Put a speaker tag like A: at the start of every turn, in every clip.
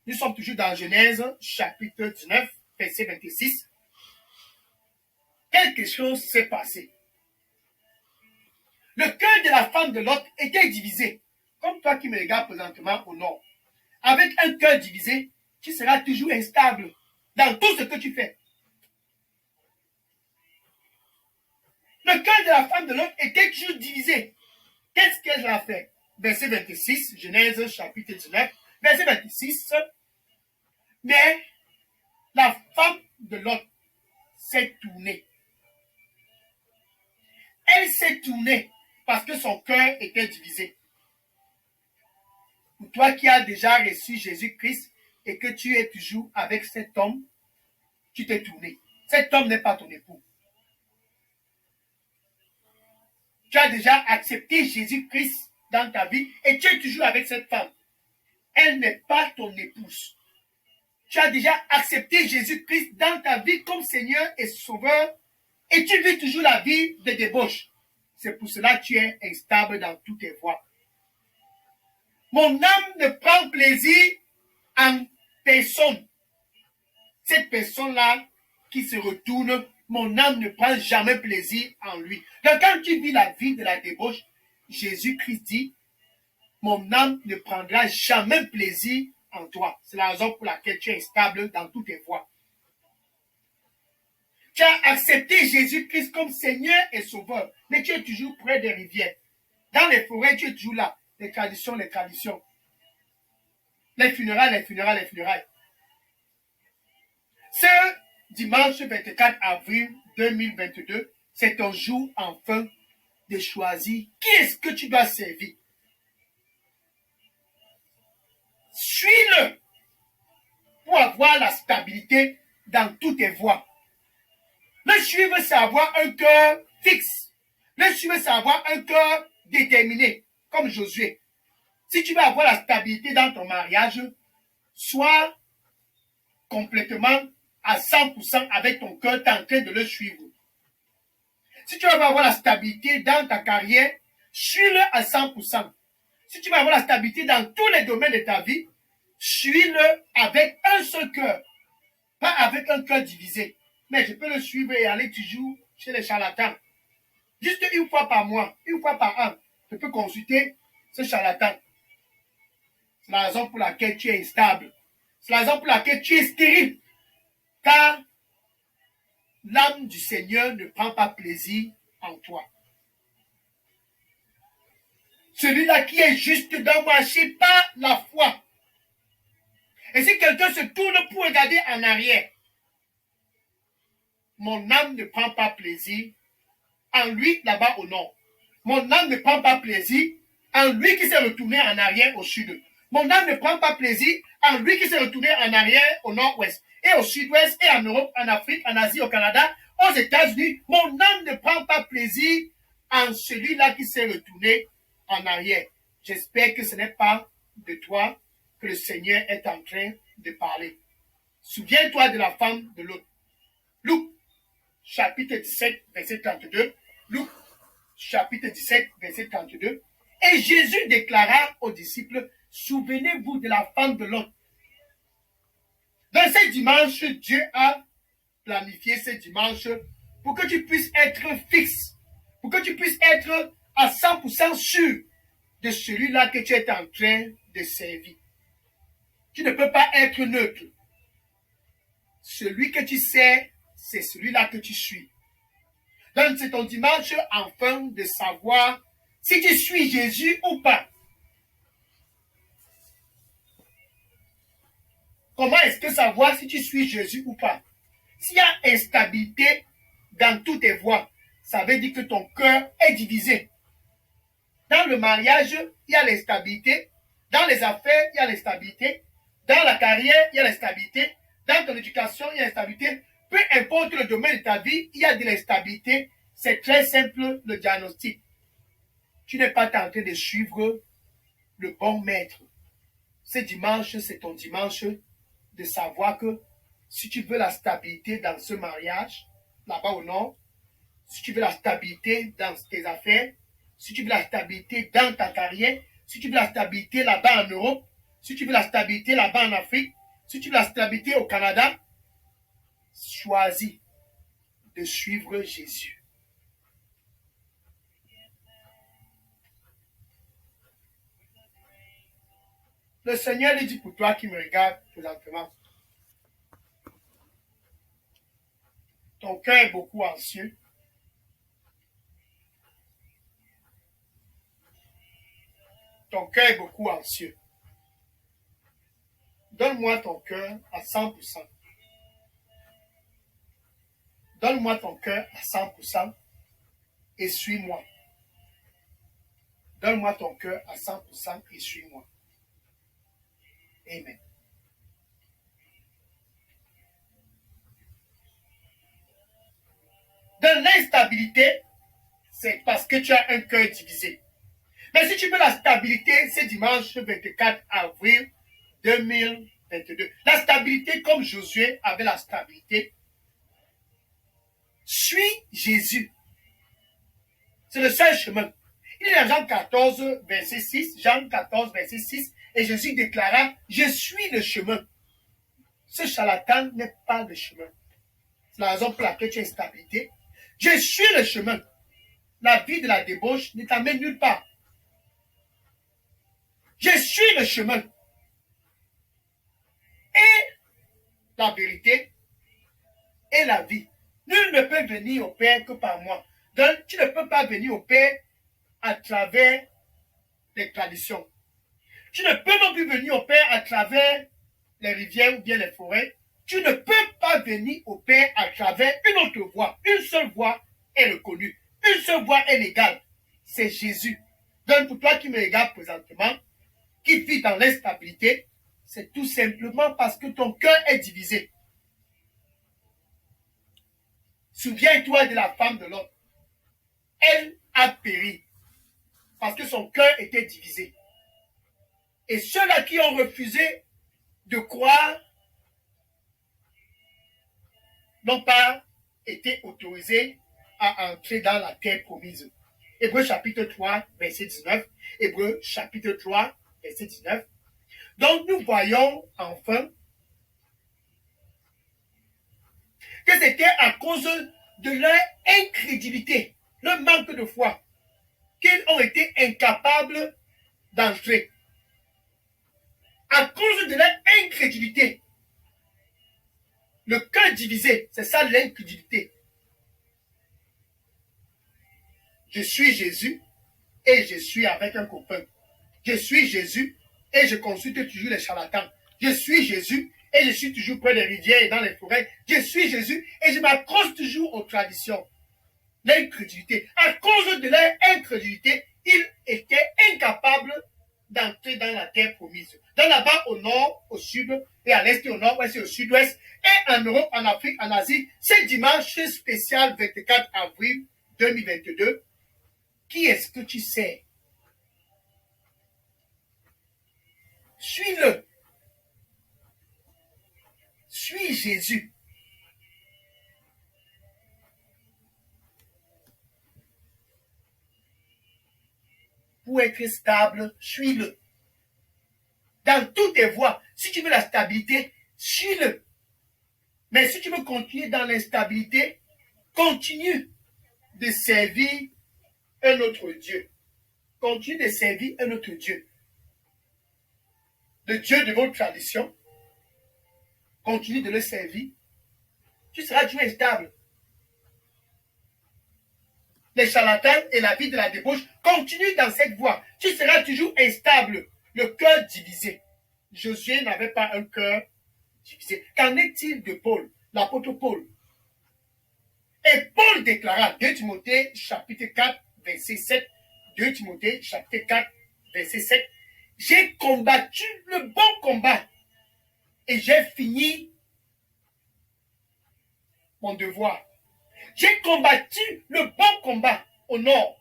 A: Nous sommes toujours dans Genèse, chapitre 19, verset 26. Quelque chose s'est passé. Le cœur de la femme de Lot était divisé, comme toi qui me regardes présentement au nord. Avec un cœur divisé, tu seras toujours instable dans tout ce que tu fais. Le cœur de la femme de Lot était toujours divisé. Qu'est-ce qu'elle a fait? Verset 26, Genèse chapitre 19, verset 26. Mais la femme de Lot s'est tournée. Elle s'est tournée parce que son cœur était divisé. Pour toi qui as déjà reçu Jésus-Christ et que tu es toujours avec cet homme, tu t'es tourné. Cet homme n'est pas ton époux. Tu as déjà accepté Jésus-Christ dans ta vie et tu es toujours avec cette femme. Elle n'est pas ton épouse. Tu as déjà accepté Jésus-Christ dans ta vie comme Seigneur et Sauveur et tu vis toujours la vie de débauche. C'est pour cela que tu es instable dans toutes tes voies. Mon âme ne prend plaisir en personne. Cette personne-là qui se retourne, mon âme ne prend jamais plaisir en lui. Donc quand tu vis la vie de la débauche, Jésus-Christ dit, mon âme ne prendra jamais plaisir en toi. C'est la raison pour laquelle tu es instable dans toutes tes voies. Tu as accepté Jésus-Christ comme Seigneur et Sauveur, mais tu es toujours près des rivières. Dans les forêts, tu es toujours là. Les traditions, les traditions. Les funérailles, les funérailles, les funérailles. Ce dimanche 24 avril 2022, c'est ton jour enfin de choisir qui est-ce que tu dois servir. Suis-le pour avoir la stabilité dans toutes tes voies. Le suivre, c'est avoir un cœur fixe. Le suivre, c'est avoir un cœur déterminé, comme Josué. Si tu veux avoir la stabilité dans ton mariage, sois complètement à 100% avec ton cœur, tu es en train de le suivre. Si tu veux avoir la stabilité dans ta carrière, suis-le à 100%. Si tu veux avoir la stabilité dans tous les domaines de ta vie, suis-le avec un seul cœur, pas avec un cœur divisé. Mais je peux le suivre et aller toujours chez les charlatans. Juste une fois par mois, une fois par an, je peux consulter ce charlatan. C'est la raison pour laquelle tu es instable. C'est la raison pour laquelle tu es stérile. Car l'âme du Seigneur ne prend pas plaisir en toi. Celui-là qui est juste doit marcher par la foi. Et si quelqu'un se tourne pour regarder en arrière, mon âme ne prend pas plaisir en lui là-bas au nord. Mon âme ne prend pas plaisir en lui qui s'est retourné en arrière au sud. Mon âme ne prend pas plaisir en lui qui s'est retourné en arrière au nord-ouest, et au sud-ouest, et en Europe, en Afrique, en Asie, au Canada, aux États-Unis. Mon âme ne prend pas plaisir en celui-là qui s'est retourné en arrière. J'espère que ce n'est pas de toi que le Seigneur est en train de parler. Souviens-toi de la femme de l'autre. Luc, chapitre 17, verset 32. Luc, chapitre 17, verset 32. Et Jésus déclara aux disciples, souvenez-vous de la femme de Lot. Dans ce dimanche, Dieu a planifié ce dimanche pour que tu puisses être fixe, pour que tu puisses être à 100% sûr de celui-là que tu es en train de servir. Tu ne peux pas être neutre. Celui que tu sers, c'est celui-là que tu suis. Donc c'est ton dimanche enfin de savoir si tu suis Jésus ou pas. Comment est-ce que savoir si tu suis Jésus ou pas? S'il y a instabilité dans toutes tes voies, ça veut dire que ton cœur est divisé. Dans le mariage, il y a l'instabilité. Dans les affaires, il y a l'instabilité. Dans la carrière, il y a l'instabilité. Dans ton éducation, il y a l'instabilité. Peu importe le domaine de ta vie, il y a de l'instabilité. C'est très simple le diagnostic. Tu n'es pas tenté de suivre le bon maître. Ce dimanche, c'est ton dimanche de savoir que si tu veux la stabilité dans ce mariage, là-bas au nord, si tu veux la stabilité dans tes affaires, si tu veux la stabilité dans ta carrière, si tu veux la stabilité là-bas en Europe, si tu veux la stabilité là-bas en Afrique, si tu veux la stabilité au Canada, choisis de suivre Jésus. Le Seigneur lui dit pour toi qui me regarde présentement, ton cœur est beaucoup anxieux. Ton cœur est beaucoup anxieux. Donne-moi ton cœur à 100%. Donne-moi ton cœur à 100% et suis-moi. Donne-moi ton cœur à 100% et suis-moi. Amen. Dans l'instabilité, c'est parce que tu as un cœur divisé. Mais si tu veux la stabilité, c'est dimanche 24 avril 2022. La stabilité, comme Josué avait la stabilité, suis Jésus. C'est le seul chemin. Il est dans Jean 14, verset 6. Jean 14, verset 6. Et Jésus déclara, je suis le chemin. Ce charlatan n'est pas le chemin. C'est la raison pour laquelle tu as une stabilité. Je suis le chemin. La vie de la débauche ne t'amène nulle part. Je suis le chemin. Et la vérité et la vie. Nul ne peut venir au Père que par moi. Donc, tu ne peux pas venir au Père à travers les traditions. Tu ne peux non plus venir au Père à travers les rivières ou bien les forêts. Tu ne peux pas venir au Père à travers une autre voie. Une seule voie est reconnue. Une seule voie est légale. C'est Jésus. Donc, pour toi qui me regardes présentement, qui vit dans l'instabilité, c'est tout simplement parce que ton cœur est divisé. Souviens-toi de la femme de Lot. Elle a péri parce que son cœur était divisé. Et ceux-là qui ont refusé de croire n'ont pas été autorisés à entrer dans la terre promise. Hébreux chapitre 3, verset 19. Hébreux chapitre 3, verset 19. Donc nous voyons enfin que c'était à cause de leur incrédulité, leur manque de foi, qu'ils ont été incapables d'entrer. À cause de leur incrédulité, le cœur divisé, c'est ça l'incrédulité. Je suis Jésus et je suis avec un copain. Je suis Jésus et je consulte toujours les charlatans. Je suis Jésus et je suis toujours près des rivières et dans les forêts. Je suis Jésus et je m'accroche toujours aux traditions. L'incrédulité. À cause de leur incrédulité, ils étaient incapables d'entrer dans la terre promise. Donc là-bas, au nord, au sud, et à l'est et au nord-ouest et au sud-ouest, et en Europe, en Afrique, en Asie, c'est dimanche spécial 24 avril 2022. Qui est-ce que tu sais? Suis-le. Suis Jésus. Pour être stable, suis-le. Dans toutes tes voies, si tu veux la stabilité, suis-le. Mais si tu veux continuer dans l'instabilité, continue de servir un autre Dieu. Continue de servir un autre Dieu. Le Dieu de votre tradition, continue de le servir. Tu seras toujours instable. Les charlatans et la vie de la débauche continuent dans cette voie. Tu seras toujours instable, le cœur divisé. Josué n'avait pas un cœur divisé. Qu'en est-il de Paul, l'apôtre Paul? Et Paul déclara, 2 Timothée chapitre 4, verset 7, 2 Timothée chapitre 4, verset 7, j'ai combattu le bon combat et j'ai fini mon devoir. J'ai combattu le bon combat au nord.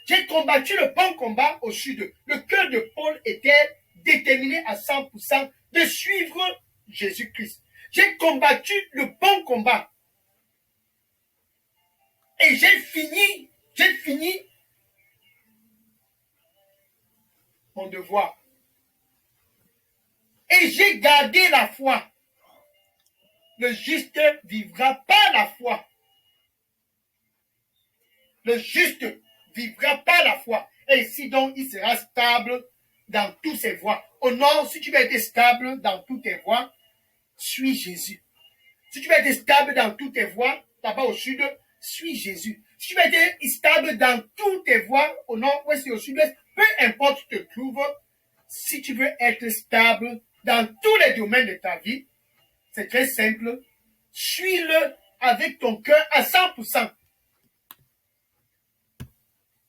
A: J'ai combattu le bon combat au sud. Le cœur de Paul était déterminé à 100% de suivre Jésus-Christ. J'ai combattu le bon combat. Et j'ai fini mon devoir. Et j'ai gardé la foi. Le juste vivra par la foi. Le juste vivra par la foi. Et si donc il sera stable dans toutes ses voies. Au nord, si tu veux être stable dans toutes tes voies, suis Jésus. Si tu veux être stable dans toutes tes voies, là-bas au sud, suis Jésus. Si tu veux être stable dans toutes tes voies, au nord, ouest et au sud-est, peu importe où tu te trouves, si tu veux être stable dans tous les domaines de ta vie, c'est très simple. Suis-le avec ton cœur à 100%.